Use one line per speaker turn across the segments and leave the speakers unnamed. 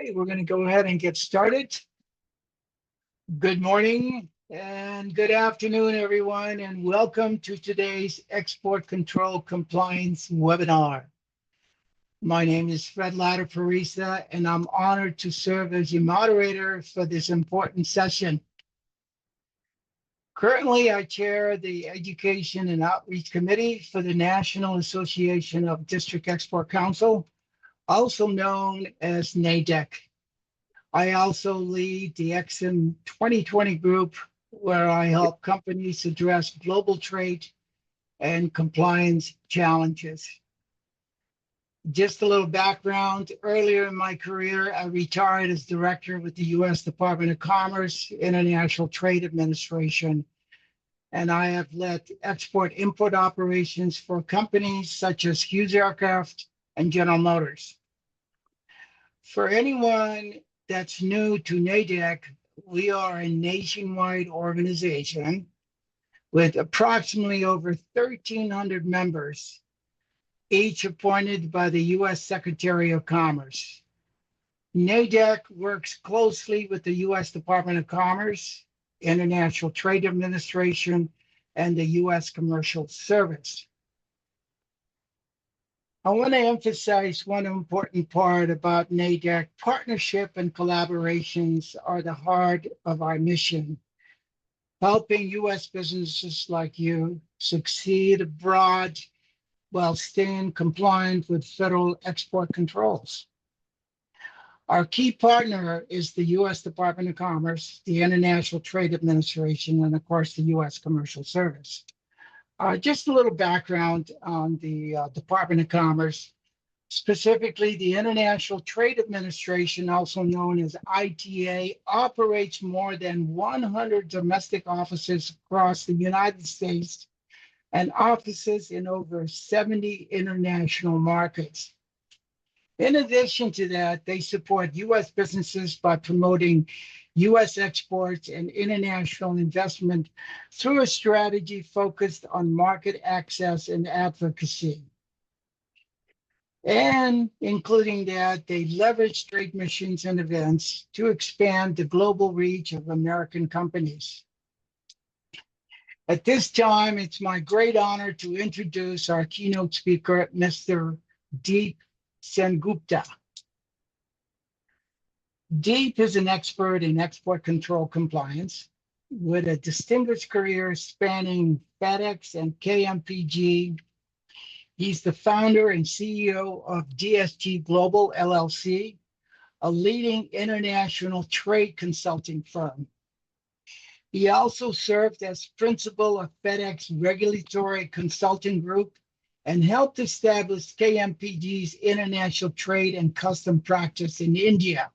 Okay, we're going to go ahead and get started. Good morning and good afternoon, everyone, and welcome to today's Export Control Compliance webinar. My name is Fred Ladder-Parisa, and I'm honored to serve as your moderator for this important session. Currently, I chair the Education and Outreach Committee for the National Association of District Export Council, also known as NADEC. I also lead the EXIM 2020 group, where I help companies address global trade and compliance challenges. Just a little background. Earlier in my career, I retired as director with the U.S. Department of Commerce, International Trade Administration, and I have led export-import operations for companies such as Hughes Aircraft and General Motors. For anyone that's new to NADEC, we are a nationwide organization with approximately over 1,300 members, each appointed by the U.S. Secretary of Commerce. NADEC works closely with the U.S. Department of Commerce, International Trade Administration, and the U.S. Commercial Service. I want to emphasize one important part about NADEC. Partnership and collaborations are the heart of our mission, helping U.S. businesses like you succeed abroad while staying compliant with federal export controls. Our key partner is the U.S. Department of Commerce, the International Trade Administration, and of course, the U.S. Commercial Service. Just a little background on the Department of Commerce, specifically the International Trade Administration, also known as ITA, operates more than 100 domestic offices across the United States and offices in over 70 international markets. In addition to that, they support U.S. businesses by promoting U.S. exports and international investment through a strategy focused on market access and advocacy. And including that, they leverage trade missions and events to expand the global reach of American companies. At this time, it's my great honor to introduce our keynote speaker, Mr. Deep Sengupta. Deep is an expert in export control compliance with a distinguished career spanning FedEx and KMPG. He's the founder and CEO of DSG Global LLC, a leading international trade consulting firm. He also served as principal of FedEx Regulatory Consulting Group and helped establish KMPG's international trade and custom practice in India.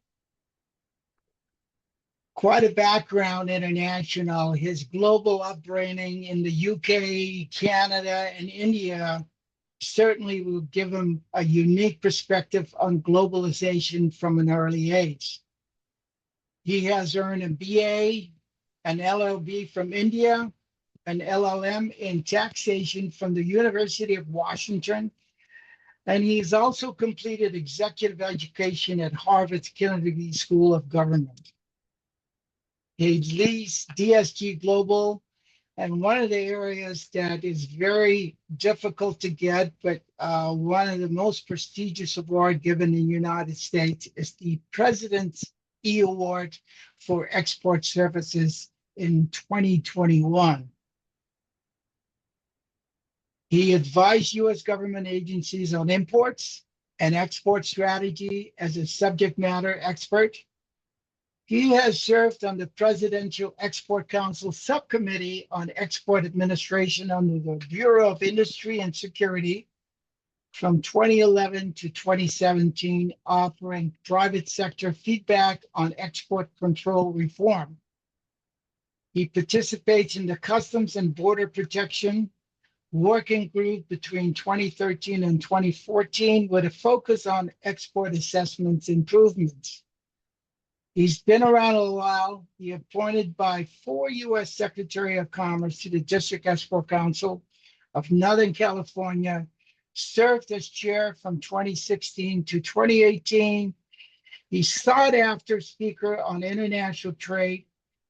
Quite a background international. His global upbringing in the UK, Canada, and India certainly will give him a unique perspective on globalization from an early age. He has earned a BA, an LLB from India, an LLM in taxation from the University of Washington, and he's also completed executive education at Harvard's Kennedy School of Government. He leads DSG Global, and one of the areas that is very difficult to get, but one of the most prestigious awards given in the United States is the President's E Award for Export Services in 2021. He advised U.S. government agencies on imports and export strategy as a subject matter expert. He has served on the Presidential Export Council Subcommittee on Export Administration under the Bureau of Industry and Security from 2011 to 2017, offering private sector feedback on export control reform. He participates in the Customs and Border Protection Working Group between 2013 and 2014 with a focus on export assessments improvements. He's been around a while. He appointed by 4 U.S. Secretary of Commerce to the District Export Council of Northern California, served as chair from 2016 to 2018. He's sought after speaker on international trade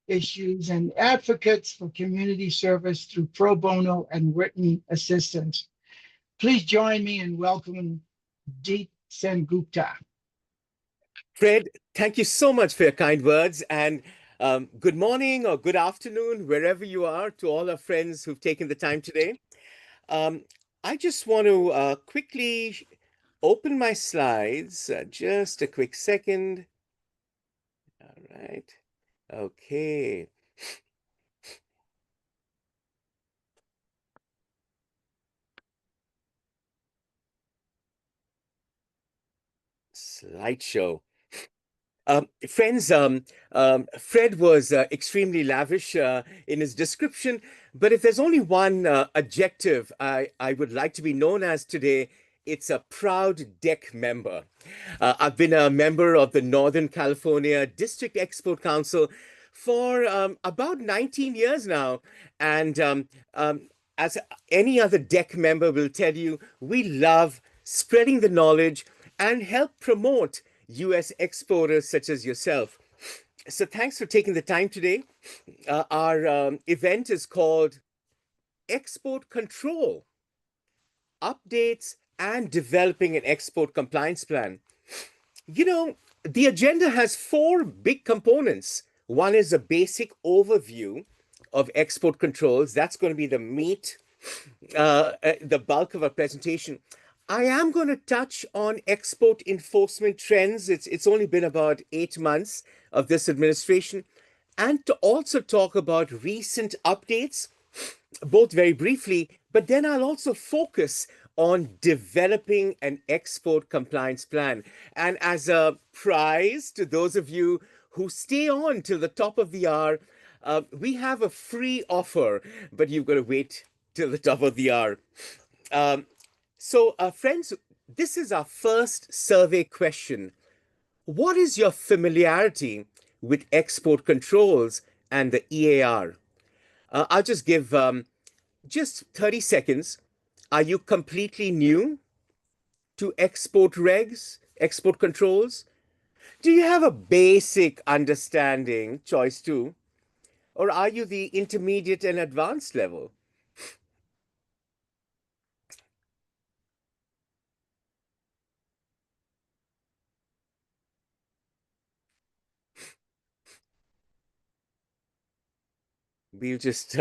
issues and advocates for community service through pro bono and written assistance. Please join me in welcoming Deep Sengupta.
Fred, thank you so much for your kind words, and good morning or good afternoon, wherever you are, to all our friends who've taken the time today. I just want to quickly open my slides. Just a quick second. All right. Okay. Slideshow. Friends, Fred was extremely lavish in his description, but if there's only one adjective I would like to be known as today, it's a proud DEC member. I've been a member of the Northern California District Export Council for about 19 years now, and as any other DEC member will tell you, we love spreading the knowledge and help promote US exporters such as yourself. So thanks for taking the time today. Our event is called Export Control, Updates and Developing an Export Compliance Plan. You know, the agenda has four big components. One is a basic overview of export controls. That's going to be the meat, the bulk of our presentation. I am going to touch on export enforcement trends. It's only been about 8 months of this administration, and to also talk about recent updates, both very briefly, but then I'll also focus on developing an export compliance plan. And as a prize to those of you who stay on till the top of the hour, we have a free offer, but you've got to wait till the top of the hour. So, friends, this is our first survey question. What is your familiarity with export controls and the EAR? I'll just give just 30 seconds. Are you completely new to export regs, export controls? Do you have a basic understanding, choice two? Or are you the intermediate and advanced level? We'll just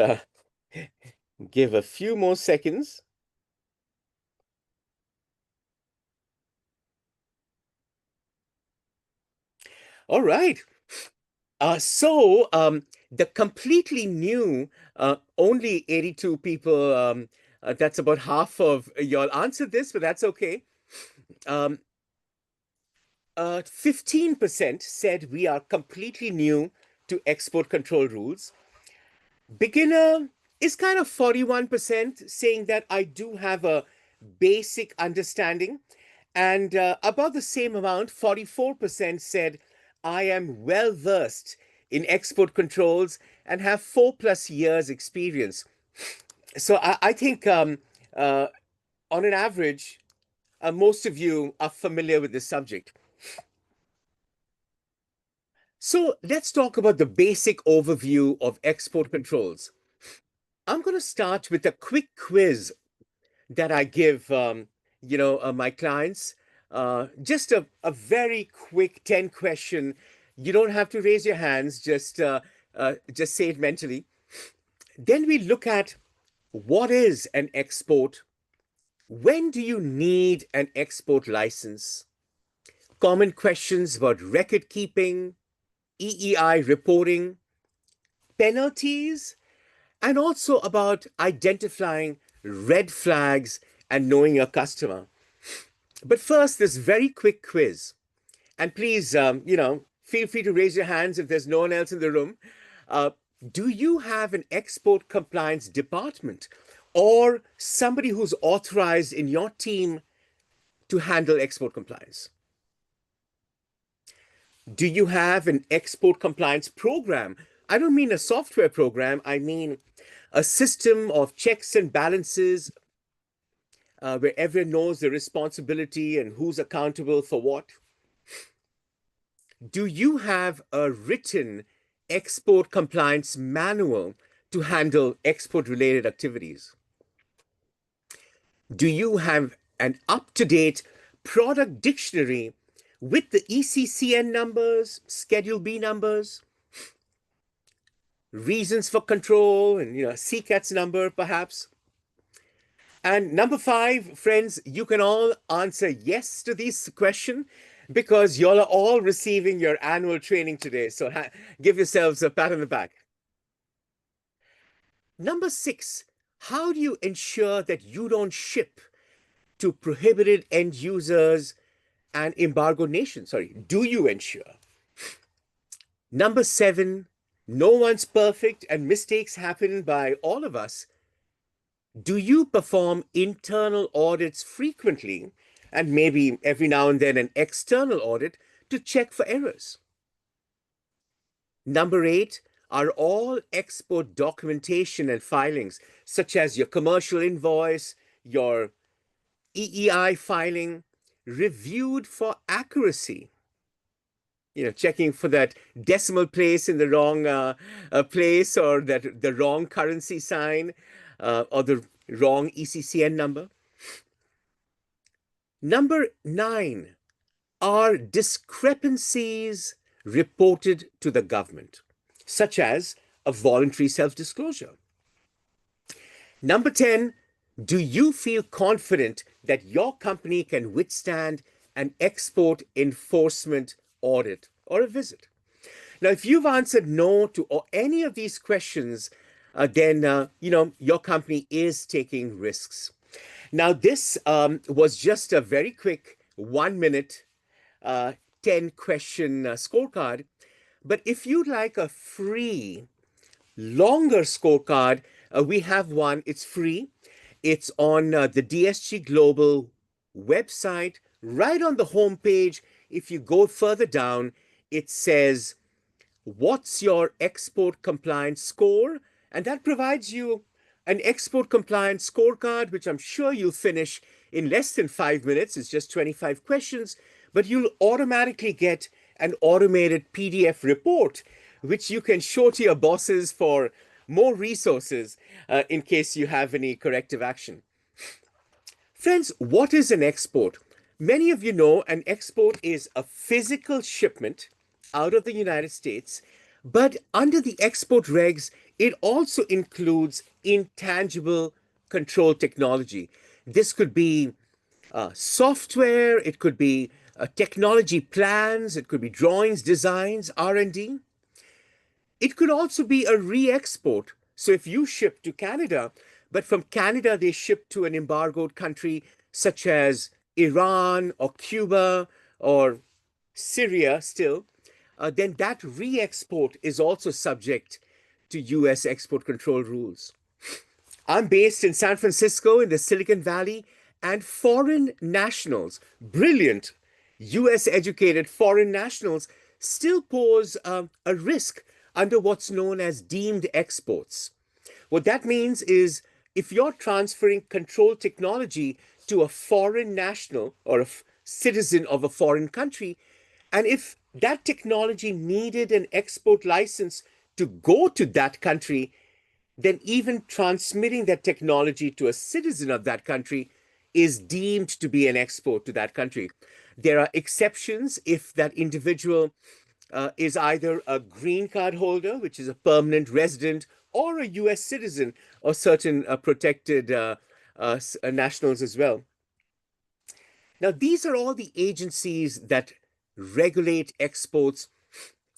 give a few more seconds. All right. So the completely new, only 82 people, that's about half of y'all answered this, but that's okay. 15% said we are completely new to export control rules. Beginner is kind of 41% saying that I do have a basic understanding. And about the same amount, 44% said I am well versed in export controls and have 4+ years experience. So I think on an average, most of you are familiar with this subject. So let's talk about the basic overview of export controls. I'm going to start with a quick quiz that I give, my clients. Just a very quick 10 question. You don't have to raise your hands, just say it mentally. Then we look at what is an export? When do you need an export license? Common questions about record keeping, EEI reporting, penalties, and also about identifying red flags and knowing your customer. But first, this very quick quiz. And please, feel free to raise your hands if there's no one else in the room. Do you have an export compliance department or somebody who's authorized in your team to handle export compliance? Do you have an export compliance program? I don't mean a software program. I mean a system of checks and balances where everyone knows the responsibility and who's accountable for what. Do you have a written export compliance manual to handle export-related activities? Do you have an up-to-date product dictionary with the ECCN numbers, Schedule B numbers, reasons for control, and CCAT's number, perhaps? And number 5, friends, you can all answer yes to this question because y'all are all receiving your annual training today. So give yourselves a pat on the back. Number 6, how do you ensure that you don't ship to prohibited end users and embargo nations? Sorry, do you ensure? Number 7, no one's perfect and mistakes happen by all of us. Do you perform internal audits frequently and maybe every now and then an external audit to check for errors? Number 8, are all export documentation and filings, such as your commercial invoice, your EEI filing, reviewed for accuracy? Checking for that decimal place in the wrong place, or that the wrong currency sign, or the wrong ECCN number. Number 9, are discrepancies reported to the government, such as a voluntary self-disclosure? Number 10, do you feel confident that your company can withstand an export enforcement audit or a visit? Now, if you've answered no to any of these questions, then your company is taking risks. Now, this was just a very quick 1-minute, 10-question scorecard. But if you'd like a free, longer scorecard, we have one. It's free. It's on the DSG Global website, right on the home page. If you go further down, it says, what's your export compliance score? And that provides you an export compliance scorecard, which I'm sure you'll finish in less than 5 minutes. It's just 25 questions, but you'll automatically get an automated PDF report, which you can show to your bosses for more resources in case you have any corrective action. Friends, what is an export? Many of you know an export is a physical shipment out of the United States, but under the export regs, it also includes intangible control technology. This could be software, it could be technology plans, it could be drawings, designs, R&D. It could also be a re-export. So if you ship to Canada, but from Canada they ship to an embargoed country such as Iran or Cuba or Syria still, then that re-export is also subject to US export control rules. I'm based in San Francisco in the Silicon Valley, and foreign nationals, brilliant US educated foreign nationals, still pose a risk under what's known as deemed exports. What that means is if you're transferring control technology to a foreign national or a citizen of a foreign country, and if that technology needed an export license to go to that country, then even transmitting that technology to a citizen of that country is deemed to be an export to that country. There are exceptions if that individual is either a green card holder, which is a permanent resident, or a US citizen, or certain protected nationals as well. Now, these are all the agencies that regulate exports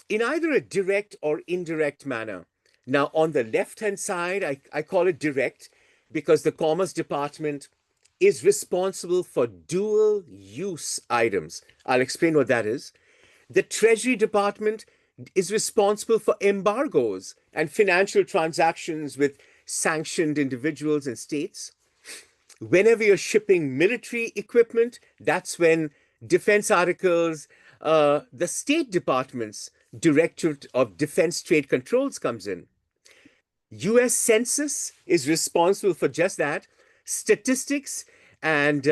in either a direct or indirect manner. Now, on the left-hand side, I call it direct because the Commerce Department is responsible for dual-use items. I'll explain what that is. The Treasury Department is responsible for embargoes and financial transactions with sanctioned individuals and states. Whenever you're shipping military equipment, that's when defense articles, the State Department's Directorate of Defense Trade Controls comes in. US Census is responsible for just that, statistics and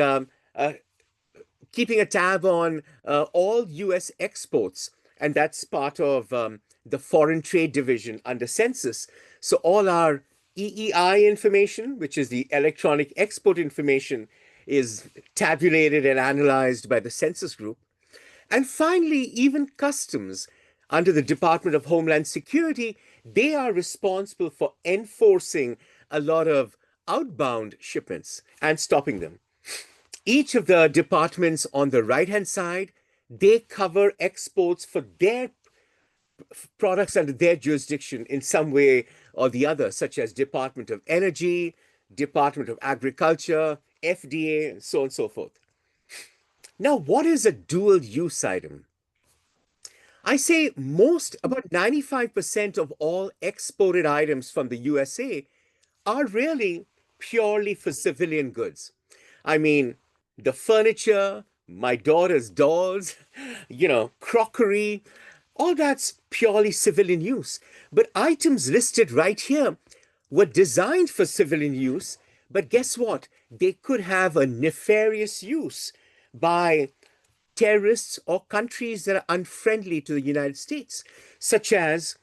keeping a tab on all US exports and that's part of the Foreign Trade Division under Census. So all our EEI information, which is the electronic export information, is tabulated and analyzed by the Census Group. And finally, even customs under the Department of Homeland Security, they are responsible for enforcing a lot of outbound shipments and stopping them. Each of the departments on the right-hand side, they cover exports for their products under their jurisdiction in some way or the other, such as Department of Energy, Department of Agriculture, FDA, and so on and so forth. Now, what is a dual use item? I say about 95% of all exported items from the USA are really purely for civilian goods. I mean, the furniture, my daughter's dolls, crockery, all that's purely civilian use. But items listed right here were designed for civilian use, but guess what? They could have a nefarious use by terrorists or countries that are unfriendly to the United States, such as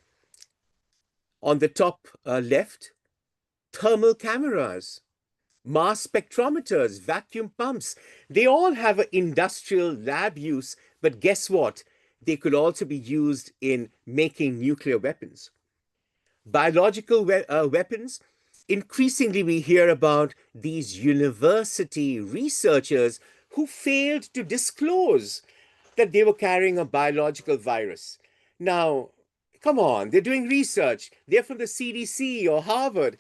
on the top left, thermal cameras, mass spectrometers, vacuum pumps. They all have an industrial lab use, but guess what? They could also be used in making nuclear weapons. Biological weapons, increasingly we hear about these university researchers who failed to disclose that they were carrying a biological virus. Now, come on, they're doing research. They're from the CDC or Harvard.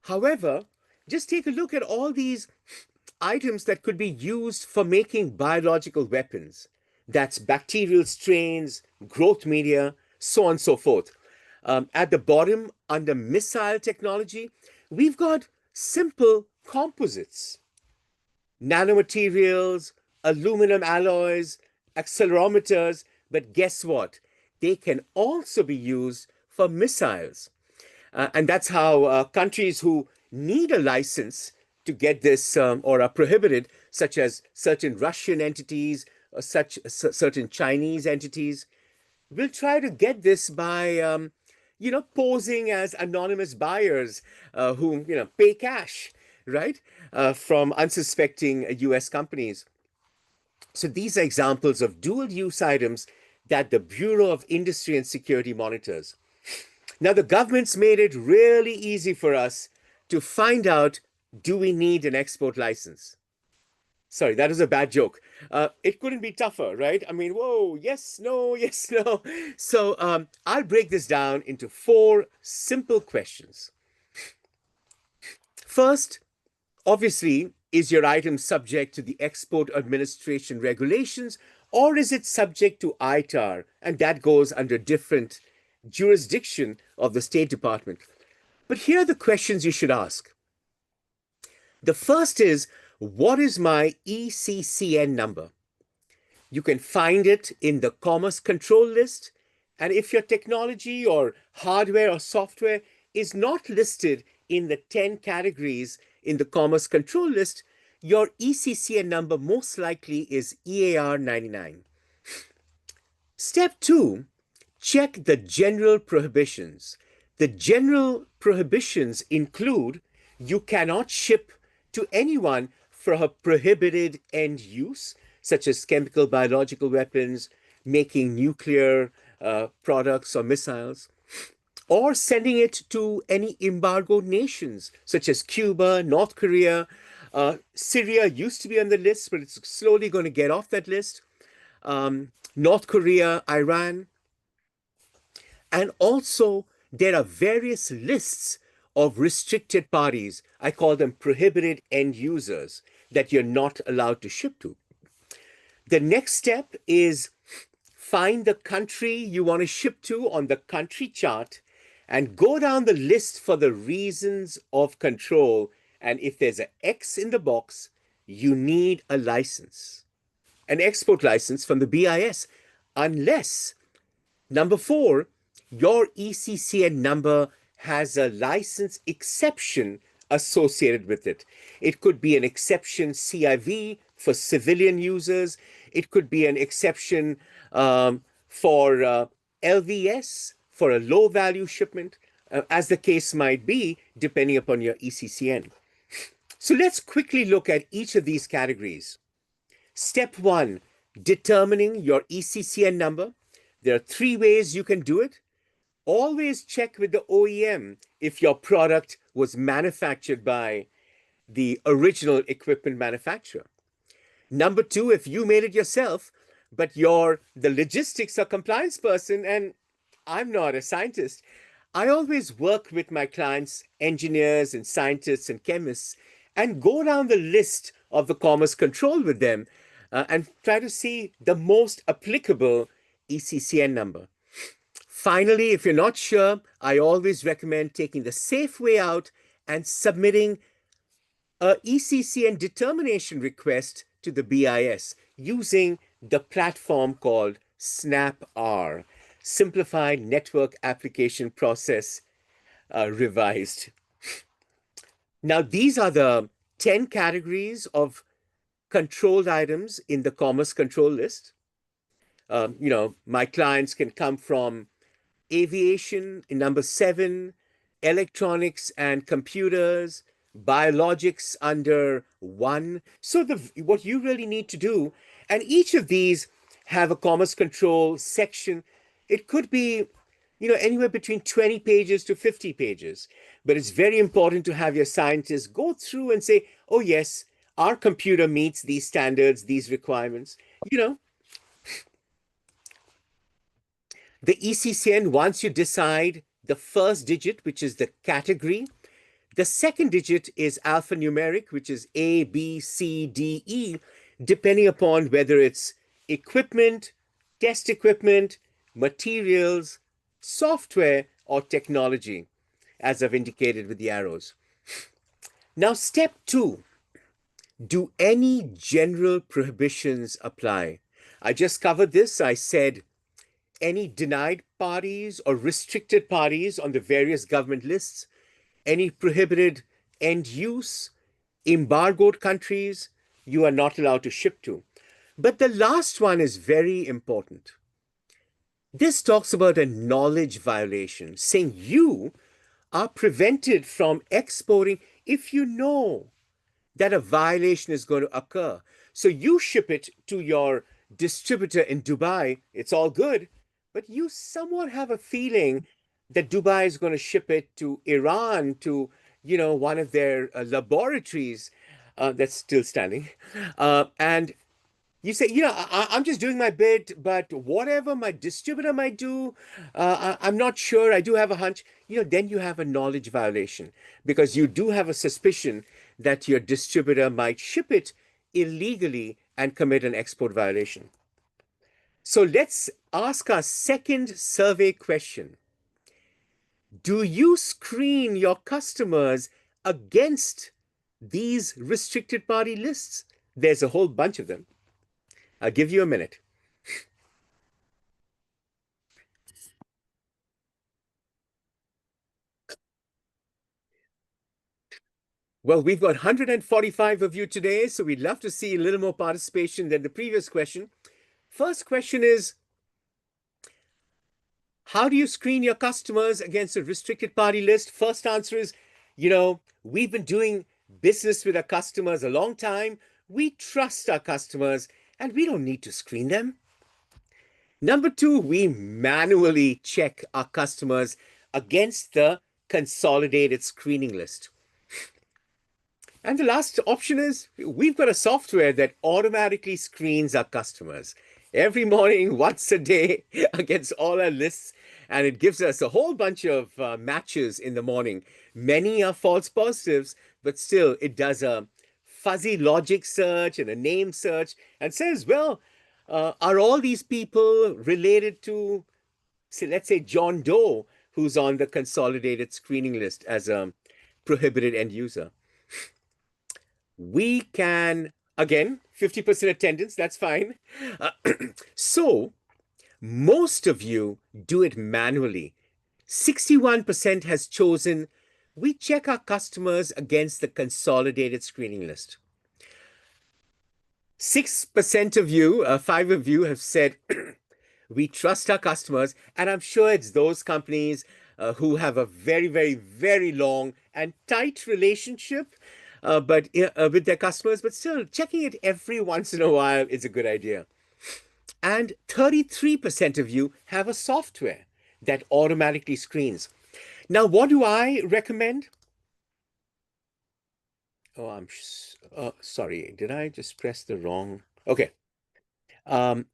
However, just take a look at all these items that could be used for making biological weapons. That's bacterial strains, growth media, so on and so forth. At the bottom, under missile technology, we've got simple composites, nanomaterials, aluminum alloys, accelerometers, but guess what? They can also be used for missiles. And that's how countries who need a license to get this or are prohibited, such as certain Russian entities or certain Chinese entities, will try to get this by, posing as anonymous buyers who, pay cash, right, from unsuspecting US companies. So these are examples of dual-use items that the Bureau of Industry and Security monitors. Now, the government's made it really easy for us to find out, do we need an export license? Sorry, that is a bad joke. It couldn't be tougher, right? I mean, whoa, yes, no, yes, no. So I'll break this down into 4 simple questions. First, obviously, is your item subject to the Export Administration regulations, or is it subject to ITAR? And that goes under different jurisdiction of the State Department. But here are the questions you should ask. The first is, what is my ECCN number? You can find it in the Commerce Control List. And if your technology or hardware or software is not listed in the 10 categories in the Commerce Control List, your ECCN number most likely is EAR 99. Step 2, check the general prohibitions. The general prohibitions include you cannot ship to anyone for a prohibited end use, such as chemical, biological weapons, making nuclear products or missiles, or sending it to any embargoed nations, such as Cuba, North Korea. Syria used to be on the list, but it's slowly going to get off that list. North Korea, Iran. And also, there are various lists of restricted parties. I call them prohibited end users that you're not allowed to ship to. The next step is find the country you want to ship to on the country chart and go down the list for the reasons of control. And if there's an X in the box, you need a license, an export license from the BIS, unless, number 4, your ECCN number has a license exception associated with it. It could be an exception CIV for civilian users. It could be an exception for LVS, for a low value shipment, as the case might be, depending upon your ECCN. So let's quickly look at each of these categories. Step one, determining your ECCN number. There are three ways you can do it. Always check with the OEM if your product was manufactured by the original equipment manufacturer. Number two, if you made it yourself, but you're the logistics or compliance person, and I'm not a scientist, I always work with my clients, engineers and scientists and chemists, and go down the list of the commerce control with them and try to see the most applicable ECCN number. Finally, if you're not sure, I always recommend taking the safe way out and submitting a ECCN determination request to the BIS using the platform called SNAP-R, Simplified Network Application Process Revised. Now, these are the 10 categories of controlled items in the commerce control list. My clients can come from aviation in number 7, electronics and computers, biologics under 1. So what you really need to do, and each of these have a commerce control section. It could be, anywhere between 20 pages to 50 pages. But it's very important to have your scientists go through and say, oh, yes, our computer meets these standards, these requirements. The ECCN, once you decide the first digit, which is the category, the second digit is alphanumeric, which is A, B, C, D, E, depending upon whether it's equipment, test equipment, materials, software, or technology, as I've indicated with the arrows. Now, step 2, do any general prohibitions apply? I just covered this. I said any denied parties or restricted parties on the various government lists, any prohibited end use, embargoed countries, you are not allowed to ship to. But the last one is very important. This talks about a knowledge violation, saying you are prevented from exporting if you know that a violation is going to occur. So you ship it to your distributor in Dubai, it's all good, but you somewhat have a feeling that Dubai is going to ship it to Iran, to, one of their laboratories that's still standing. And you say, I'm just doing my bit, but whatever my distributor might do, I'm not sure. I do have a hunch. Then you have a knowledge violation because you do have a suspicion that your distributor might ship it illegally and commit an export violation. So let's ask our second survey question. Do you screen your customers against these restricted party lists? There's a whole bunch of them. I'll give you a minute. Well, we've got 145 of you today, so we'd love to see a little more participation than the previous question. First question is, how do you screen your customers against a restricted party list? First answer is, we've been doing business with our customers a long time. We trust our customers, and we don't need to screen them. Number 2, we manually check our customers against the consolidated screening list. And the last option is we've got a software that automatically screens our customers every morning, once a day, against all our lists. And it gives us a whole bunch of matches in the morning. Many are false positives, but still it does a fuzzy logic search and a name search and says, well, are all these people related to, let's say, John Doe, who's on the consolidated screening list as a prohibited end user? We can, again, 50% attendance, that's fine. So most of you do it manually. 61% has chosen, we check our customers against the consolidated screening list. 6% of you, 5 of you have said, We trust our customers, and I'm sure it's those companies who have a very, very, very long and tight relationship with their customers, but still checking it every once in a while is a good idea. And 33% of you have a software that automatically screens. Now, what do I recommend? Oh, sorry. Did I just press the wrong? Okay. Um,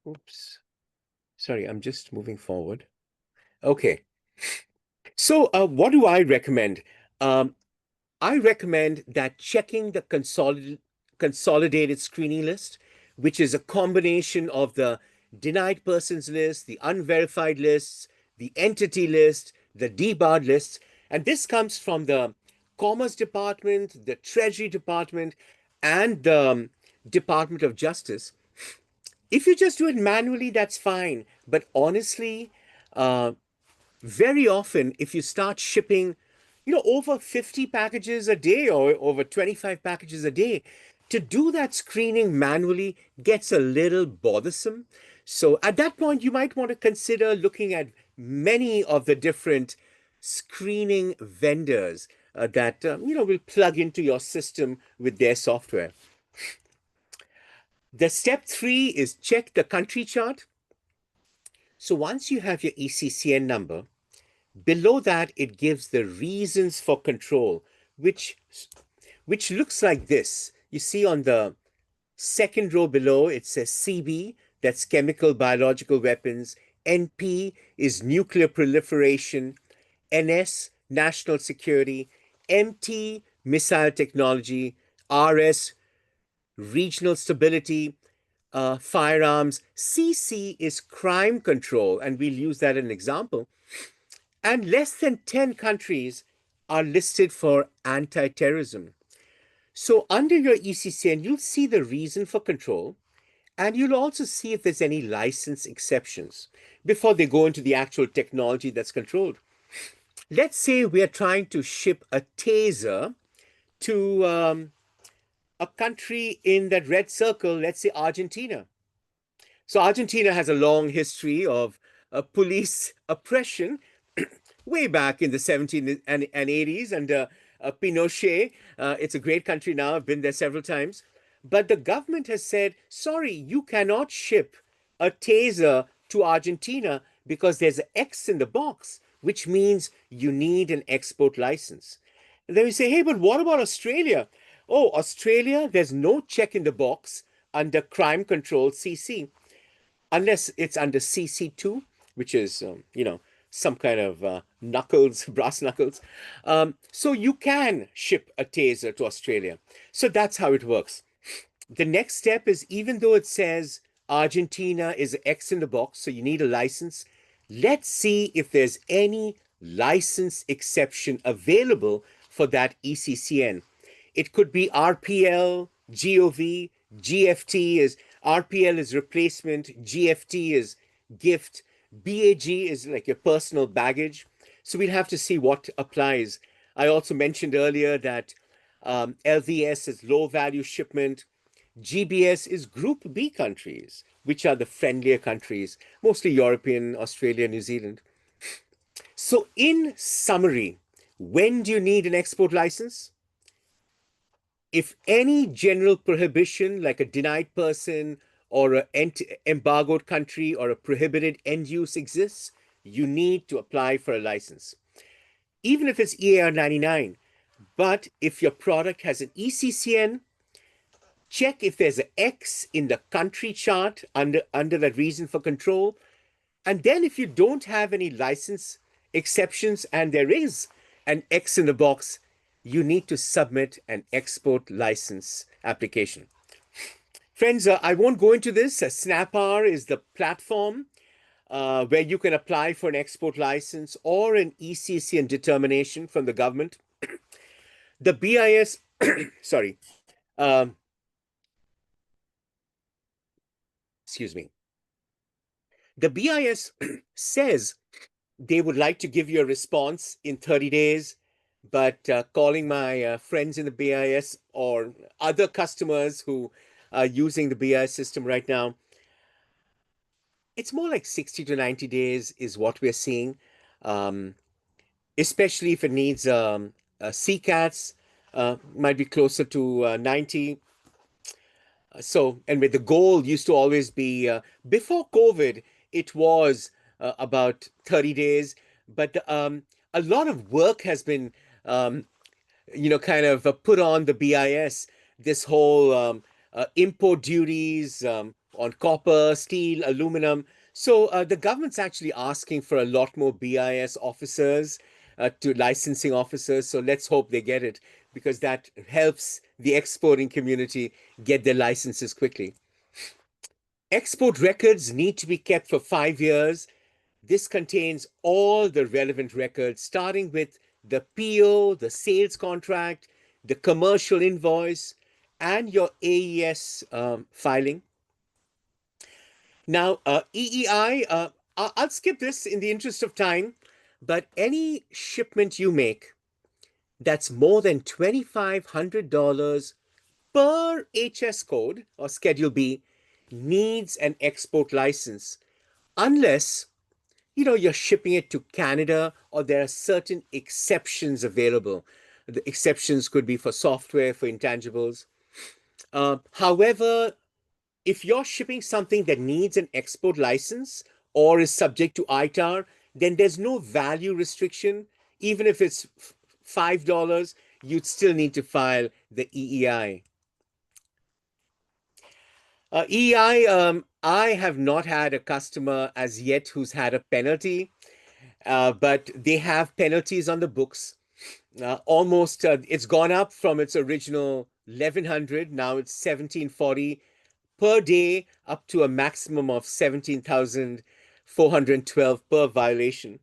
oops. Sorry, I'm just moving forward. Okay. So, what do I recommend? Um, I recommend that checking the consolidated screening list, which is a combination of the denied persons list, the unverified lists, the entity list, the debarred lists. And this comes from the Commerce Department, the Treasury Department, and the Department of Justice. If you just do it manually, that's fine. But honestly, uh, very often, if you start shipping, over 50 packages a day or over 25 packages a day, to do that screening manually gets a little bothersome. So at that point, you might want to consider looking at many of the different screening vendors that will plug into your system with their software. The step 3 is check the country chart. So once you have your ECCN number, below that, it gives the reasons for control, which looks like this. You see on the second row below, it says CB, that's chemical biological weapons. NP is nuclear proliferation. NS, national security. MT, missile technology. RS, regional stability. Firearms. CC is crime control, and we'll use that as an example. And less than 10 countries are listed for anti-terrorism. So under your ECCN, you'll see the reason for control, and you'll also see if there's any license exceptions before they go into the actual technology that's controlled. Let's say we're trying to ship a taser to a country in that red circle, let's say Argentina. So Argentina has a long history of police oppression way back in the 17th and 80s under Pinochet. It's a great country now. I've been there several times. But the government has said, sorry, you cannot ship a taser to Argentina because there's an X in the box, which means you need an export license. And then we say, hey, but what about Australia? Oh, Australia, there's no check in the box under crime control CC, unless it's under CC2, which is, some kind of knuckles, brass knuckles. So you can ship a taser to Australia. So that's how it works. The next step is, even though it says Argentina is X in the box, so you need a license, let's see if there's any license exception available for that ECCN. It could be RPL, GOV, GFT is RPL is replacement, GFT is gift, BAG is like your personal baggage. So we'll have to see what applies. I also mentioned earlier that LVS is low value shipment. GBS is Group B countries, which are the friendlier countries, mostly European, Australia, New Zealand. So in summary, when do you need an export license? If any general prohibition, like a denied person or an embargoed country or a prohibited end use exists, you need to apply for a license, even if it's EAR 99. But if your product has an ECCN, check if there's an X in the country chart under that reason for control. And then if you don't have any license exceptions and there is an X in the box, you need to submit an export license application. Friends, I won't go into this. SnapR is the platform where you can apply for an export license or an ECCN determination from the government. The BIS, sorry, excuse me. The BIS says they would like to give you a response in 30 days, but calling my friends in the BIS or other customers who using the BIS system right now. It's more like 60 to 90 days is what we're seeing, especially if it needs CCATs, might be closer to 90. So, and with the goal used to always be before COVID, it was about 30 days, but a lot of work has been, um, kind of put on the BIS, this whole import duties on copper, steel, aluminum. So the government's actually asking for a lot more BIS officers to licensing officers. So let's hope they get it because that helps the exporting community get their licenses quickly. Export records need to be kept for 5 years. This contains all the relevant records, starting with the PO, the sales contract, the commercial invoice, and your AES filing. Now, EEI, I'll skip this in the interest of time, but any shipment you make that's more than $2,500 per HS code or Schedule B needs an export license, unless you're shipping it to Canada or there are certain exceptions available. The exceptions could be for software, for intangibles. However, if you're shipping something that needs an export license or is subject to ITAR, then there's no value restriction. Even if it's $5, you'd still need to file the EEI. EEI, I have not had a customer as yet who's had a penalty, but they have penalties on the books. Almost, it's gone up from its original 1,100, now it's 1,740 per day, up to a maximum of 17,412 per violation.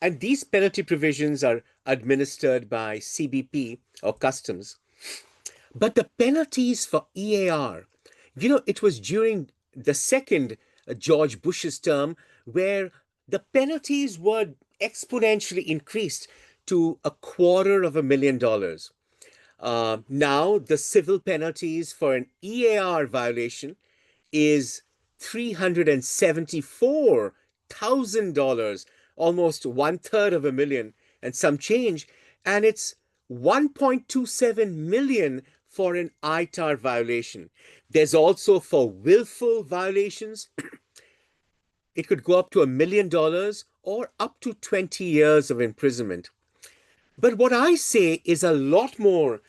And these penalty provisions are administered by CBP or Customs. But the penalties for EAR, it was during the second George Bush's term where the penalties were exponentially increased to $250,000. Now, the civil penalties for an EAR violation is $374,000, almost 1/3 of a million and some change, and it's 1.27 million for an ITAR violation. There's also for willful violations, it could go up to $1 million or up to 20 years of imprisonment. But what I say is a lot more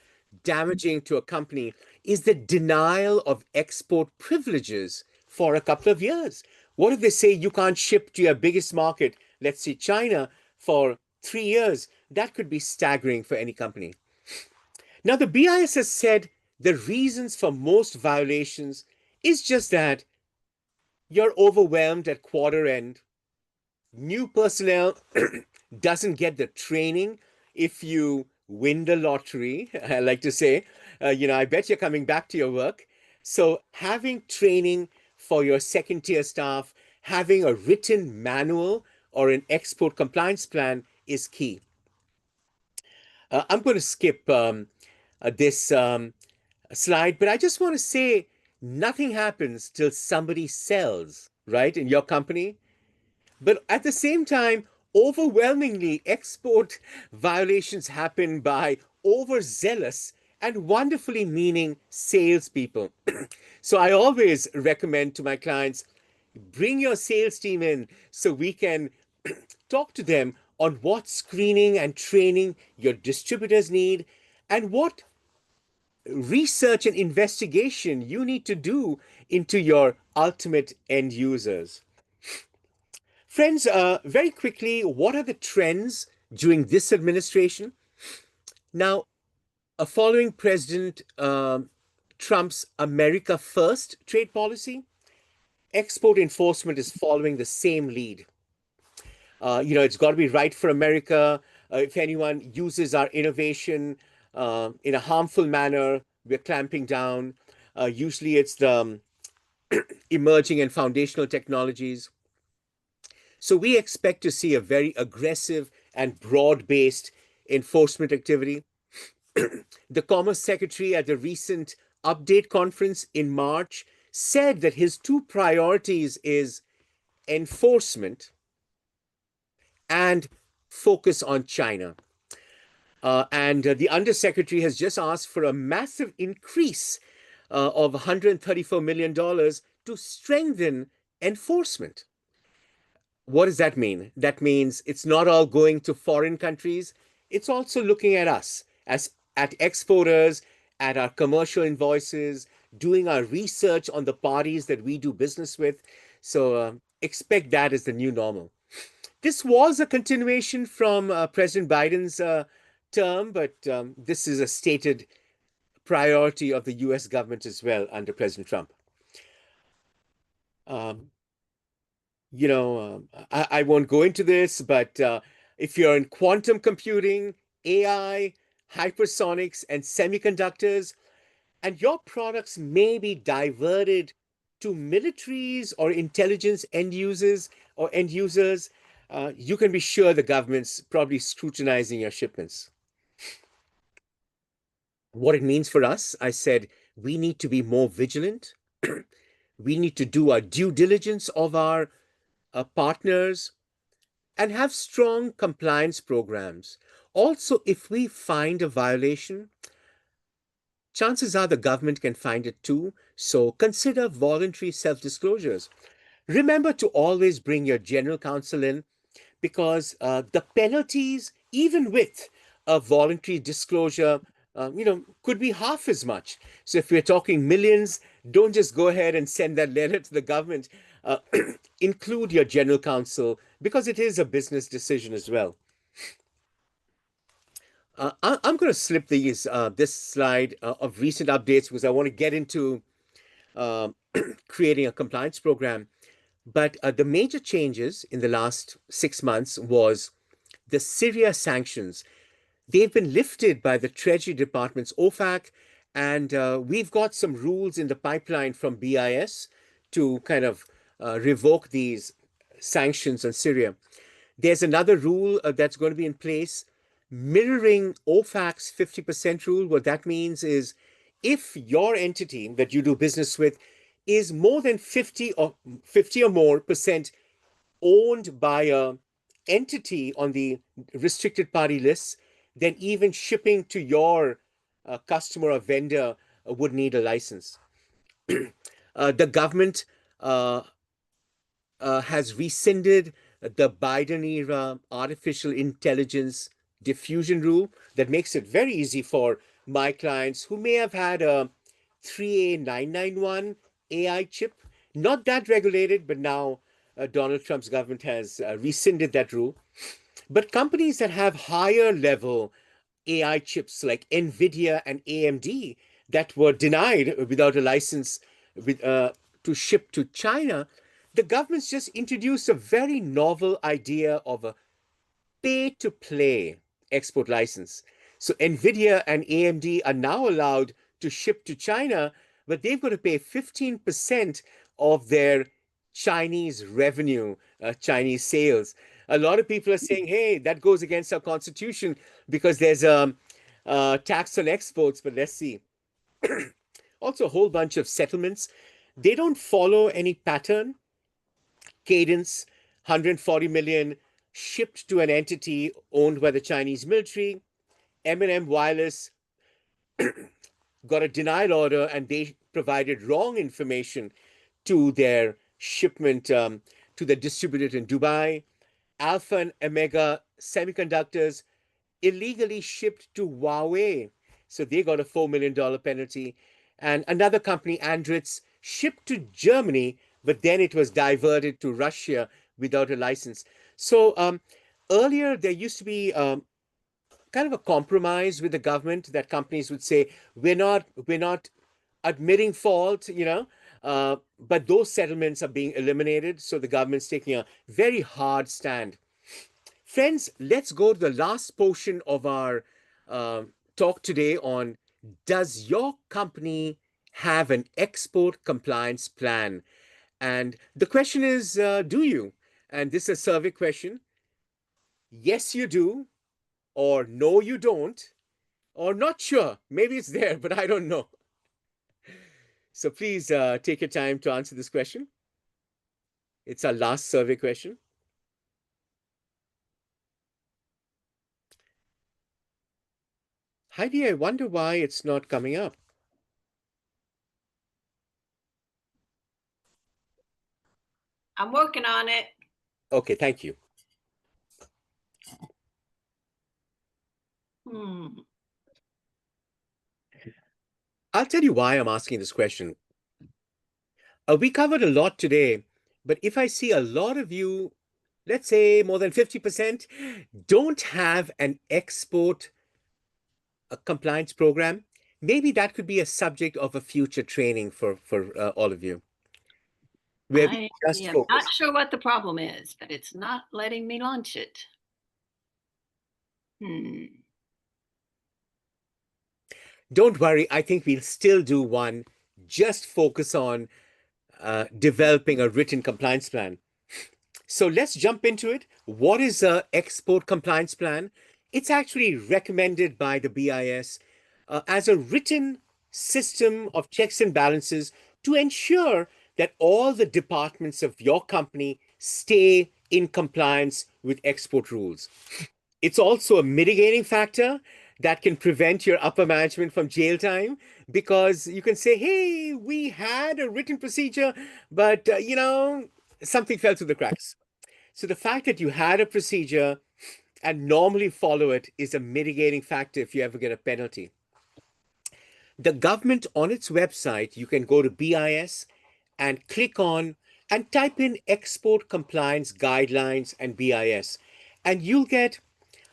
damaging to a company is the denial of export privileges for a couple of years. What if they say you can't ship to your biggest market, let's say China, for 3 years? That could be staggering for any company. Now, the BIS has said the reasons for most violations is just that you're overwhelmed at quarter end. New personnel doesn't get the training if you win the lottery. I like to say, I bet you're coming back to your work. So having training for your second tier staff, having a written manual or an export compliance plan is key. I'm going to skip this slide, but I just want to say nothing happens till somebody sells, right, in your company. But at the same time, overwhelmingly, export violations happen by overzealous and wonderfully meaning salespeople. So I always recommend to my clients, bring your sales team in so we can talk to them on what screening and training your distributors need and what research and investigation you need to do into your ultimate end users. Friends, very quickly, what are the trends during this administration? Now, following President Trump's America First trade policy, export enforcement is following the same lead. It's got to be right for America. If anyone uses our innovation in a harmful manner, we're clamping down. Usually it's the emerging and foundational technologies. So we expect to see a very aggressive and broad-based enforcement activity. The Commerce Secretary at the recent update conference in March said that his two priorities is enforcement and focus on China. And the undersecretary has just asked for a massive increase of $134 million to strengthen enforcement. What does that mean? That means it's not all going to foreign countries. It's also looking at us as at exporters, at our commercial invoices, doing our research on the parties that we do business with. So expect that as the new normal. This was a continuation from President Biden's term, but this is a stated priority of the US government as well under President Trump. Um, I won't go into this, but if you're in quantum computing, AI, hypersonics, and semiconductors, and your products may be diverted to militaries or intelligence end users, you can be sure the government's probably scrutinizing your shipments. What it means for us, I said, we need to be more vigilant. We need to do our due diligence of our partners and have strong compliance programs. Also, if we find a violation, chances are the government can find it too. So consider voluntary self-disclosures. Remember to always bring your general counsel in, because the penalties, even with a voluntary disclosure, could be half as much. So if we're talking millions, don't just go ahead and send that letter to the government. Include your general counsel, because it is a business decision as well. I'm going to slip this slide of recent updates because I want to get into creating a compliance program. But the major changes in the last 6 months was the Syria sanctions. They've been lifted by the Treasury Department's OFAC, and we've got some rules in the pipeline from BIS to kind of revoke these sanctions on Syria. There's another rule that's going to be in place mirroring OFAC's 50% rule. What that means is if your entity that you do business with is more than 50 or more percent owned by a entity on the restricted party lists, then even shipping to your customer or vendor would need a license. The government has rescinded the Biden era artificial intelligence diffusion rule that makes it very easy for my clients who may have had a 3A991 AI chip, not that regulated, but now Donald Trump's government has rescinded that rule. But companies that have higher level AI chips like NVIDIA and AMD that were denied without a license to ship to China, the government's just introduced a very novel idea of a pay-to-play export license. So NVIDIA and AMD are now allowed to ship to China, but they've got to pay 15% of their Chinese revenue, Chinese sales. A lot of people are saying, hey, that goes against our constitution because there's a tax on exports, but let's see. Also, a whole bunch of settlements. They don't follow any pattern. Cadence, 140 million shipped to an entity owned by the Chinese military. M&M Wireless got a denial order and they provided wrong information to their shipment to the distributor in Dubai. Alpha and Omega Semiconductors illegally shipped to Huawei. So they got a $4 million penalty. And another company, Andritz, shipped to Germany, but then it was diverted to Russia without a license. So earlier, there used to be kind of a compromise with the government that companies would say, we're not admitting fault, but those settlements are being eliminated. So the government's taking a very hard stand. Friends, let's go to the last portion of our talk today on, does your company have an export compliance plan? And the question is, do you? And this is a survey question. Yes, you do, or no, you don't, or not sure. Maybe it's there, but I don't know. So please take your time to answer this question. It's our last survey question. Heidi, I wonder why it's not coming up.
I'm working on it.
Okay, thank you. I'll tell you why I'm asking this question. We covered a lot today, but if I see a lot of you, let's say more than 50%, don't have an export compliance program, maybe that could be a subject of a future training for all of you. Where we
I
just
am
focus.
not sure what the problem is, but it's not letting me launch it.
Don't worry, I think we'll still do one. Just focus on developing a written compliance plan. So let's jump into it. What is an export compliance plan? It's actually recommended by the BIS as a written system of checks and balances to ensure that all the departments of your company stay in compliance with export rules. It's also a mitigating factor that can prevent your upper management from jail time, because you can say, hey, we had a written procedure, but something fell through the cracks. So the fact that you had a procedure and normally follow it is a mitigating factor if you ever get a penalty. The government, on its website, you can go to BIS and click on and type in export compliance guidelines and BIS, and you'll get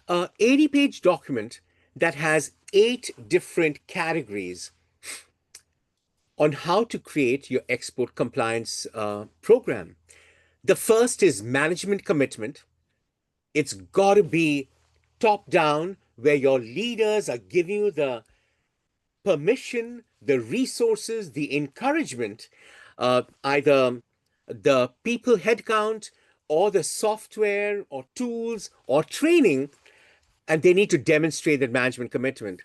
an 80-page document that has 8 different categories on how to create your export compliance program. The first is management commitment. It's got to be top down, where your leaders are giving you the permission, the resources, the encouragement, either the people headcount or the software or tools or training, and they need to demonstrate that management commitment.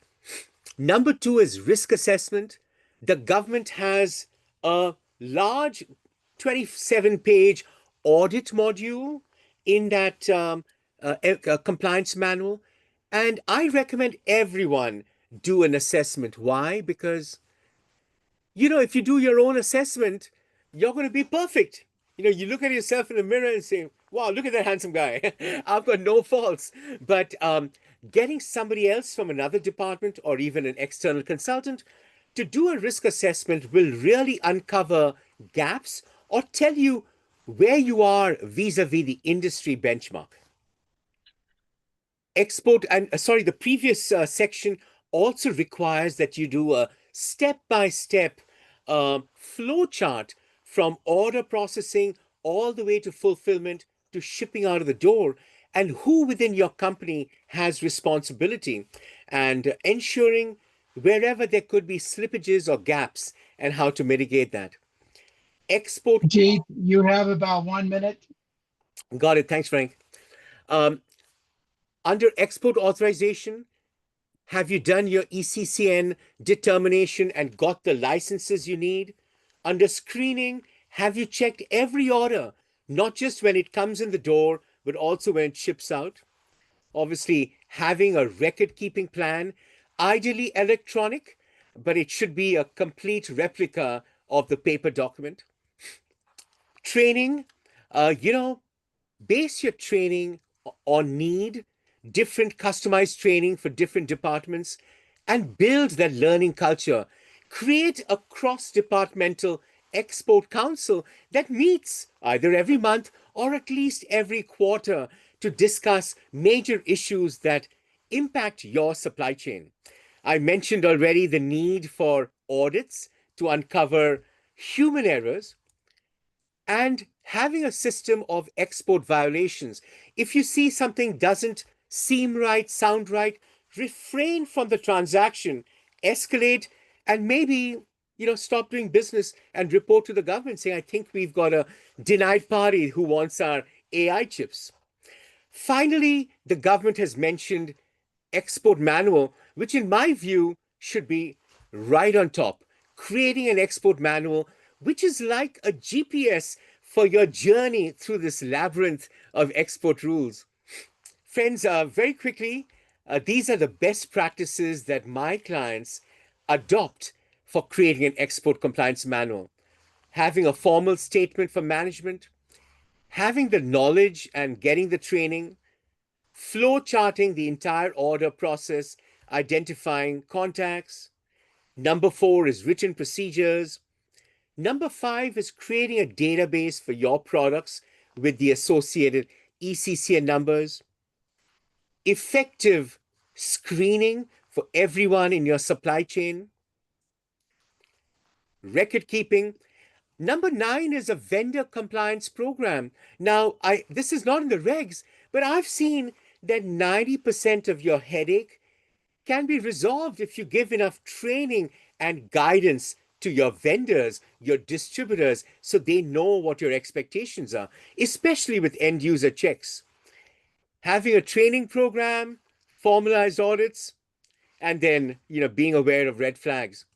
Number 2 is risk assessment. The government has a large 27-page audit module in that compliance manual. And I recommend everyone do an assessment. Why? Because, if you do your own assessment, you're going to be perfect. You look at yourself in the mirror and say, wow, look at that handsome guy. I've got no faults. But getting somebody else from another department or even an external consultant to do a risk assessment will really uncover gaps or tell you where you are vis-a-vis the industry benchmark. The previous section also requires that you do a step-by-step flow chart from order processing all the way to fulfillment to shipping out of the door, and who within your company has responsibility, and ensuring wherever there could be slippages or gaps and how to mitigate that. Export.
Chief, you have about 1 minute.
Got it. Thanks, Frank. Under export authorization, have you done your ECCN determination and got the licenses you need? Under screening, have you checked every order, not just when it comes in the door, but also when it ships out? Obviously, having a record-keeping plan, ideally electronic, but it should be a complete replica of the paper document. Training, base your training on need, different customized training for different departments, and build that learning culture. Create a cross-departmental export council that meets either every month or at least every quarter to discuss major issues that impact your supply chain. I mentioned already the need for audits to uncover human errors, and having a system of export violations. If you see something doesn't seem right, sound right, refrain from the transaction, escalate, and maybe stop doing business and report to the government saying, I think we've got a denied party who wants our AI chips. Finally, the government has mentioned export manual, which in my view should be right on top. creating an export manual, which is like a GPS for your journey through this labyrinth of export rules. Friends, very quickly, these are the best practices that my clients adopt for creating an export compliance manual. Having a formal statement for management, having the knowledge and getting the training, flow charting the entire order process, identifying contacts. Number 4 is written procedures. Number 5 is creating a database for your products with the associated ECCN numbers. Effective screening for everyone in your supply chain. Record keeping. Number 9 is a vendor compliance program. Now, this is not in the regs, but I've seen that 90% of your headache can be resolved if you give enough training and guidance to your vendors, your distributors, so they know what your expectations are, especially with end user checks. Having a training program, formalized audits, and then, being aware of red flags.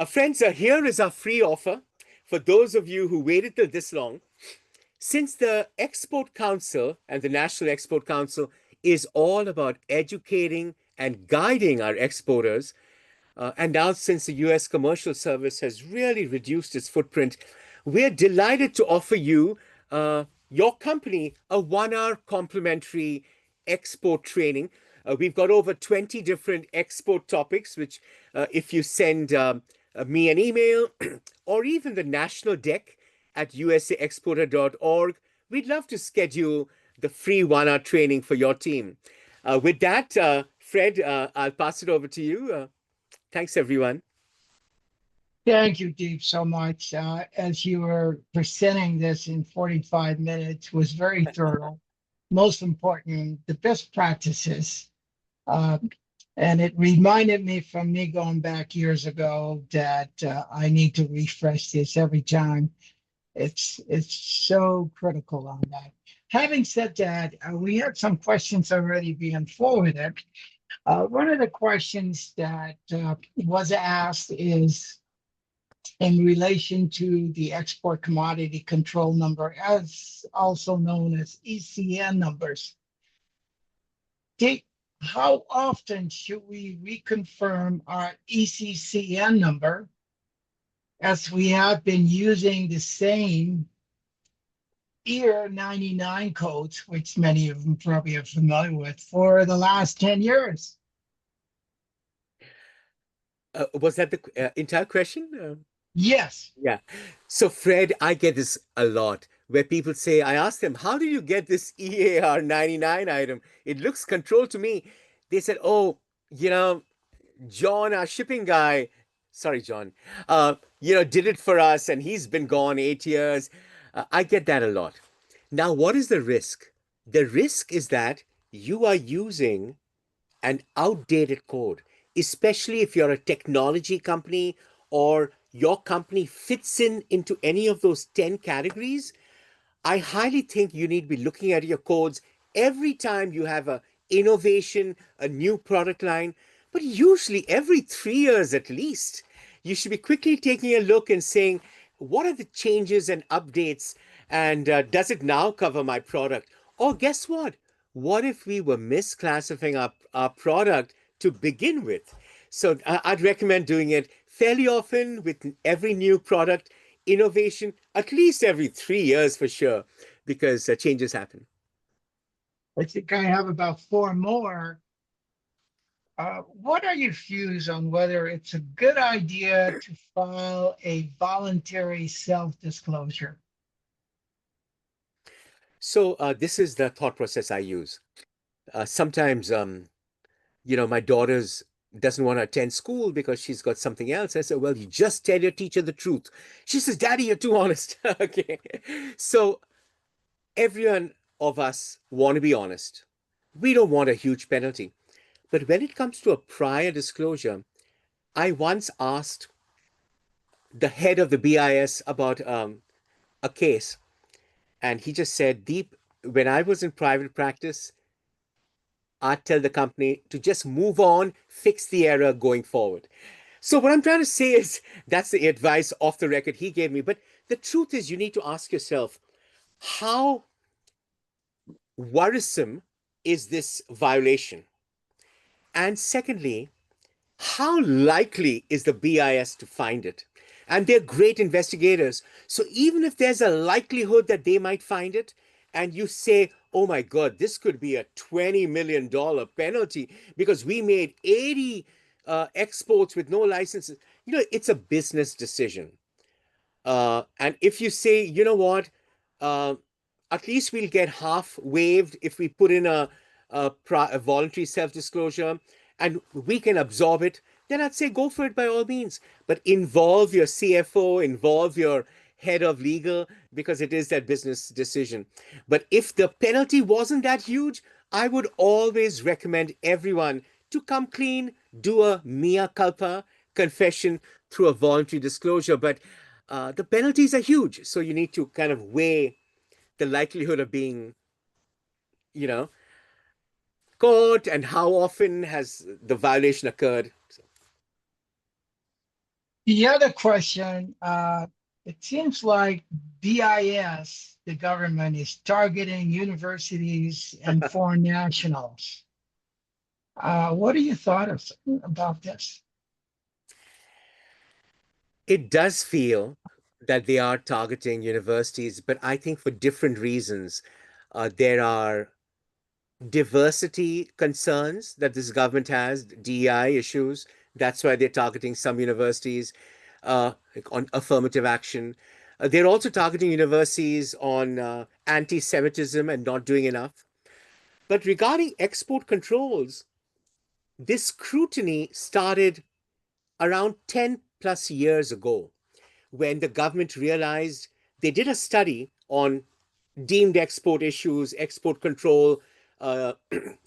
Friends, here is our free offer for those of you who waited till this long. Since the Export Council and the National Export Council is all about educating and guiding our exporters, and now since the U.S. Commercial Service has really reduced its footprint, we're delighted to offer you, your company, a 1-hour complimentary export training. We've got over 20 different export topics, which if you send me an email or even the national deck at usaexporter.org, we'd love to schedule the free 1-hour training for your team. With that, Fred, I'll pass it over to you. Thanks, everyone.
Thank you, Deep, so much. As you were presenting this in 45 minutes, was very thorough. Most important, the best practices. And it reminded me from me going back years ago that I need to refresh this every time. It's so critical on that. Having said that, we had some questions already being forwarded. One of the questions that was asked is in relation to the export commodity control number, as also known as ECN numbers. How often should we reconfirm our ECCN number, as we have been using the same EAR 99 codes, which many of them probably are familiar with, for the last 10 years?
Was that the entire question?
Yes.
Yeah. So, Fred, I get this a lot where people say, I ask them, how do you get this EAR 99 item? It looks controlled to me. They said, oh, John, our shipping guy, sorry, John, did it for us and he's been gone 8 years. I get that a lot. Now, what is the risk? The risk is that you are using an outdated code, especially if you're a technology company or your company fits into any of those 10 categories. I highly think you need to be looking at your codes every time you have a innovation, a new product line, but usually every 3 years at least. You should be quickly taking a look and saying, what are the changes and updates? And does it now cover my product? Or guess what? What if we were misclassifying our product to begin with? So I'd recommend doing it fairly often with every new product innovation, at least every 3 years for sure, because changes happen.
I think I have about 4 more. What are your views on whether it's a good idea to file a voluntary self-disclosure?
So this is the thought process I use. Sometimes, my daughter's doesn't want to attend school because she's got something else. I said, well, you just tell your teacher the truth. She says, Daddy, you're too honest. Okay. So everyone of us want to be honest. We don't want a huge penalty. But when it comes to a prior disclosure, I once asked the head of the BIS about a case, and he just said, Deep, when I was in private practice, I'd tell the company to just move on, fix the error going forward. So what I'm trying to say is that's the advice off the record he gave me. But the truth is, you need to ask yourself, how worrisome is this violation? And secondly, how likely is the BIS to find it? And they're great investigators. So even if there's a likelihood that they might find it, and you say, oh my God, this could be a $20 million penalty because we made 80 exports with no licenses, it's a business decision. And if you say, you know what, uh, at least we'll get half waived if we put in a voluntary self-disclosure and we can absorb it, then I'd say go for it by all means. But involve your CFO, involve your head of legal, because it is that business decision. But if the penalty wasn't that huge, I would always recommend everyone to come clean, do a mea culpa confession through a voluntary disclosure. But the penalties are huge. So you need to kind of weigh the likelihood of being, you know, caught and how often has the violation occurred.
The other question, it seems like BIS, the government, is targeting universities and foreign nationals. What are your thoughts about this?
It does feel that they are targeting universities, but I think for different reasons. There are diversity concerns that this government has, DEI issues. That's why they're targeting some universities like on affirmative action. They're also targeting universities on anti-Semitism and not doing enough. But regarding export controls, this scrutiny started around 10 plus years ago when the government realized they did a study on deemed export issues, export control uh,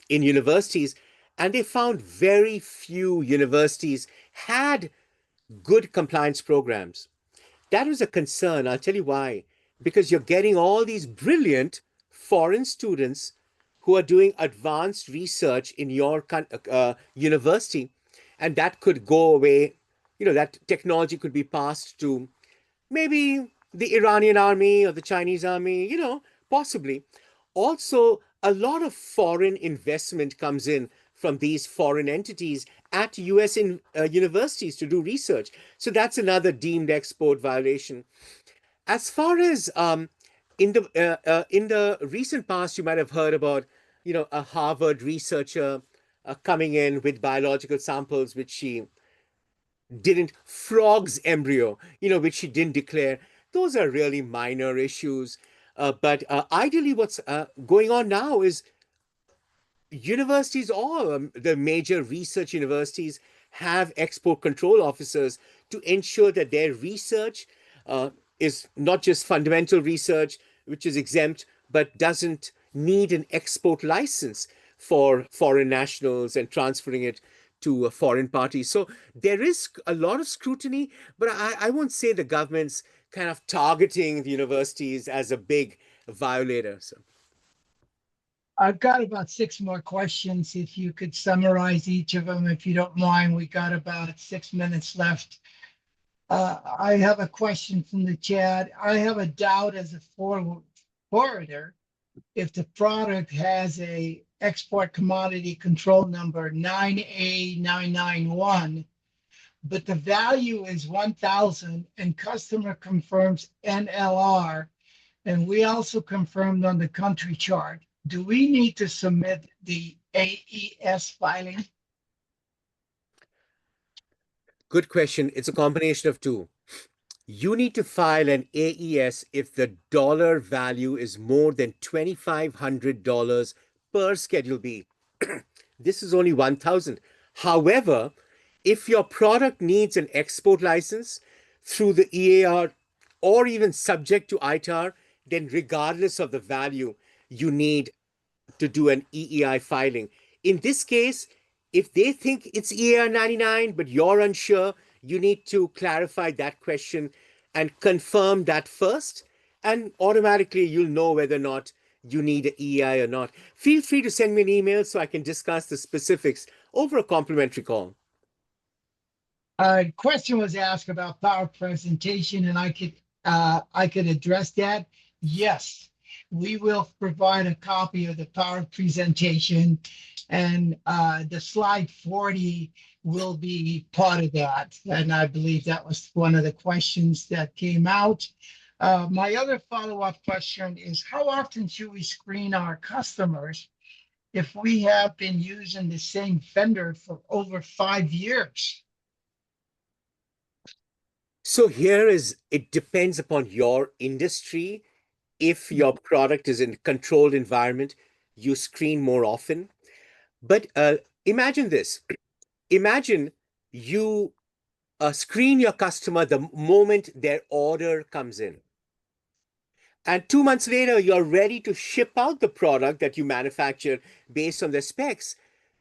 in universities, and they found very few universities had good compliance programs. That was a concern. I'll tell you why. Because you're getting all these brilliant foreign students who are doing advanced research in your university, and that could go away. That technology could be passed to maybe the Iranian army or the Chinese army, possibly. Also, a lot of foreign investment comes in from these foreign entities at US universities to do research. So that's another deemed export violation. As far as in the recent past, you might have heard about, a Harvard researcher coming in with biological samples, which she didn't frog's embryo, which she didn't declare. Those are really minor issues. But ideally, what's going on now is universities, all the major research universities, have export control officers to ensure that their research is not just fundamental research, which is exempt, but doesn't need an export license for foreign nationals and transferring it to foreign parties. So there is a lot of scrutiny, but I won't say the government's kind of targeting the universities as a big violator. So.
I've got about 6 more questions. If you could summarize each of them, if you don't mind, we got about 6 minutes left. I have a question from the chat. I have a doubt as a forwarder if the product has a export commodity control number 9A991, but the value is 1,000 and customer confirms NLR, and we also confirmed on the country chart. Do we need to submit the AES filing?
Good question. It's a combination of two. You need to file an AES if the dollar value is more than $2,500 per Schedule B. This is only 1,000. However, if your product needs an export license through the EAR or even subject to ITAR, then regardless of the value, you need to do an EEI filing. In this case, if they think it's EAR 99, but you're unsure, you need to clarify that question and confirm that first, and automatically you'll know whether or not you need an EEI or not. Feel free to send me an email so I can discuss the specifics over a complimentary call.
A question was asked about power presentation, and I could address that. Yes, we will provide a copy of the power presentation, and the slide 40 will be part of that. And I believe that was one of the questions that came out. My other follow-up question is, how often should we screen our customers if we have been using the same vendor for over 5 years?
So here is, it depends upon your industry. If your product is in a controlled environment, you screen more often. But imagine this. Imagine you screen your customer the moment their order comes in. And 2 months later, you're ready to ship out the product that you manufactured based on the specs.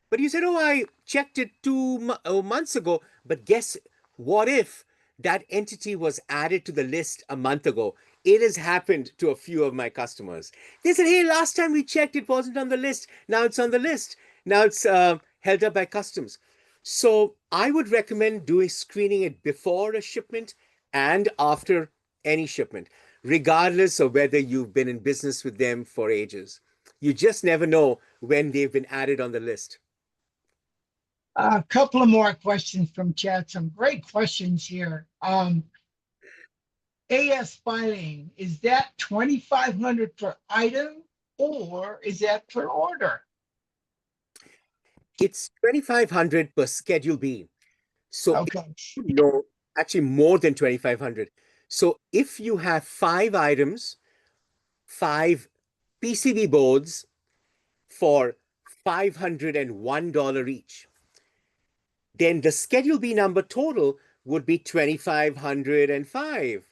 But you said, oh, I checked it 2 months ago. But guess what if that entity was added to the list a month ago? It has happened to a few of my customers. They said, hey, last time we checked, it wasn't on the list. Now it's on the list. Now it's held up by customs. So I would recommend doing screening it before a shipment and after any shipment, regardless of whether you've been in business with them for ages. You just never know when they've been added on the list.
A couple of more questions from chat. Some great questions here. AS filing, is that 2,500 per item or is that per order?
It's 2,500 per Schedule B. So
Okay.
no, actually more than 2,500. So if you have 5 items, 5 PCB boards for $501 each, then the Schedule B number total would be 2,505.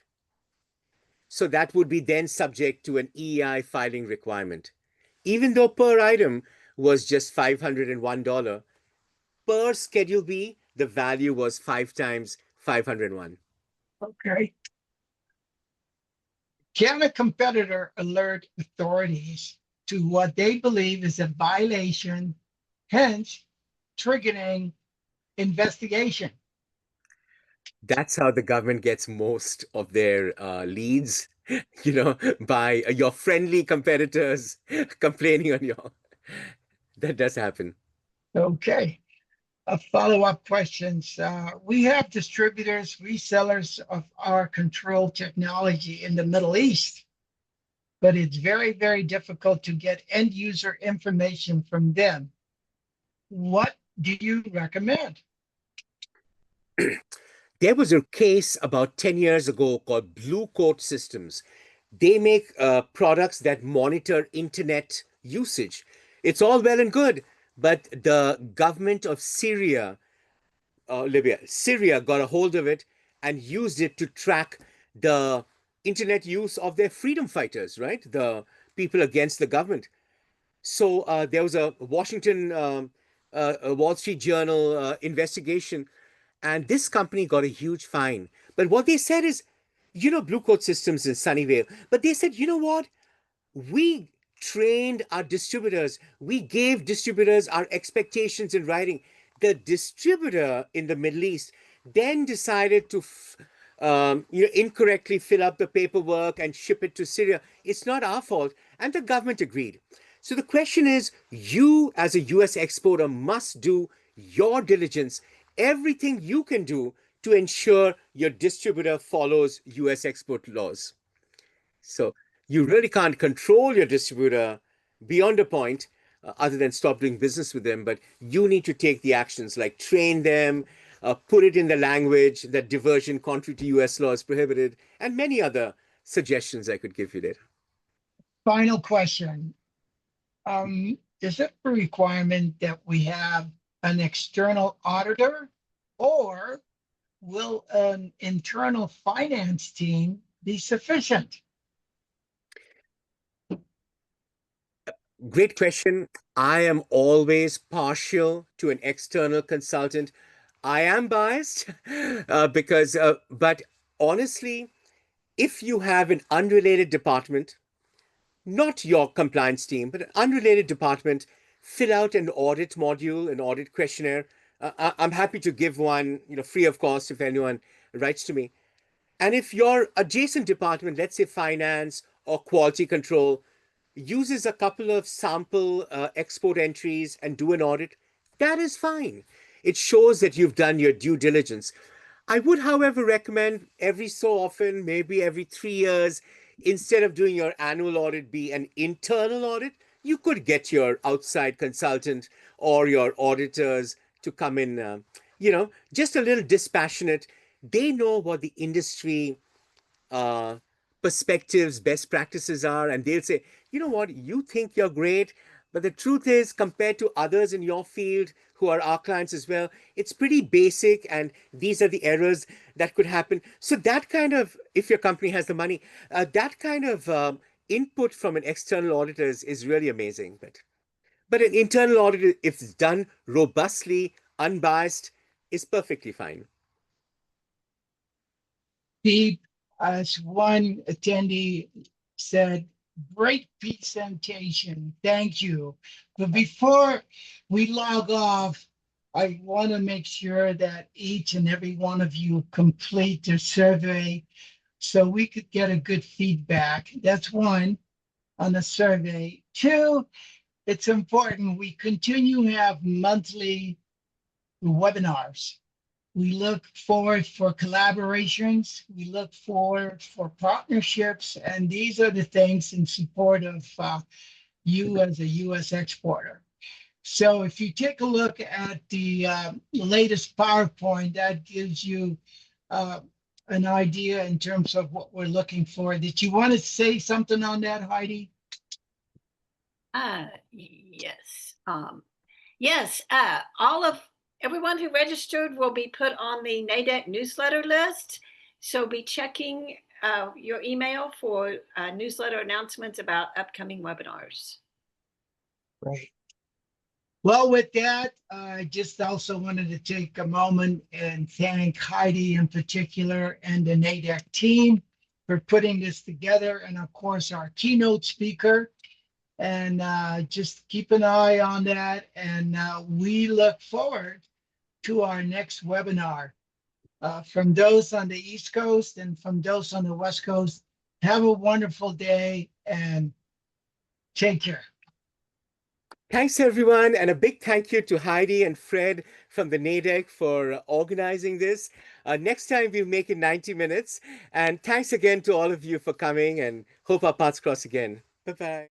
So that would be then subject to an EEI filing requirement. Even though per item was just $501, per Schedule B, the value was 5 times 501.
Okay. Can a competitor alert authorities to what they believe is a violation, hence triggering investigation?
That's how the government gets most of their leads, by your friendly competitors complaining on your. That does happen.
Okay. A follow-up questions. We have distributors, resellers of our control technology in the Middle East, but it's very, very difficult to get end user information from them. What do you recommend?
There was a case about 10 years ago called Blue Coat Systems. They make products that monitor internet usage. It's all well and good, but the government of Syria, Syria got a hold of it and used it to track the internet use of their freedom fighters, right? The people against the government. So there was a Wall Street Journal investigation, and this company got a huge fine. But what they said is, Blue Coat Systems in Sunnyvale, but they said, you know what? We trained our distributors. We gave distributors our expectations in writing. The distributor in the Middle East then decided to incorrectly fill up the paperwork and ship it to Syria. It's not our fault. And the government agreed. So the question is, you as a US exporter must do your diligence, everything you can do to ensure your distributor follows US export laws. So you really can't control your distributor beyond a point, other than stop doing business with them, but you need to take the actions like train them, put it in the language that diversion contrary to US law is prohibited, and many other suggestions I could give you there.
Final question. Is it a requirement that we have an external auditor, or will an internal finance team be sufficient?
Great question. I am always partial to an external consultant. I am biased but honestly, if you have an unrelated department, not your compliance team, but an unrelated department, fill out an audit module, an audit questionnaire. I'm happy to give one, free of cost if anyone writes to me. And if your adjacent department, let's say finance or quality control, uses a couple of sample export entries and do an audit, that is fine. It shows that you've done your due diligence. I would, however, recommend every so often, maybe every 3 years, instead of doing your annual audit, be an internal audit. You could get your outside consultant or your auditors to come in, just a little dispassionate. They know what the industry uh, perspectives, best practices are, and they'll say, you know what, you think you're great, but the truth is, compared to others in your field who are our clients as well, it's pretty basic, and these are the errors that could happen. So that kind of, if your company has the money, that kind of input from an external auditor is really amazing. But an internal audit, if it's done robustly, unbiased, is perfectly fine.
Steve, as one attendee said, great presentation. Thank you. But before we log off, I want to make sure that each and every one of you complete the survey so we could get a good feedback. That's one on the survey. Two, it's important we continue to have monthly webinars. We look forward for collaborations. We look forward for partnerships. And these are the things in support of you as a U.S. exporter. So if you take a look at the latest PowerPoint, that gives you an idea in terms of what we're looking for. Did you want to say something on that, Heidi?
Yes. Yes, everyone who registered will be put on the NADEC newsletter list. So be checking your email for newsletter announcements about upcoming webinars.
Right. Well, with that, I just also wanted to take a moment and thank Heidi in particular and the NADEC team for putting this together, and of course our keynote speaker. And just keep an eye on that. And we look forward to our next webinar. From those on the East Coast and from those on the West Coast, have a wonderful day and take care.
Thanks, everyone. And a big thank you to Heidi and Fred from the NADEC for organizing this. Next time, we'll make it 90 minutes. And thanks again to all of you for coming, and hope our paths cross again. Bye-bye.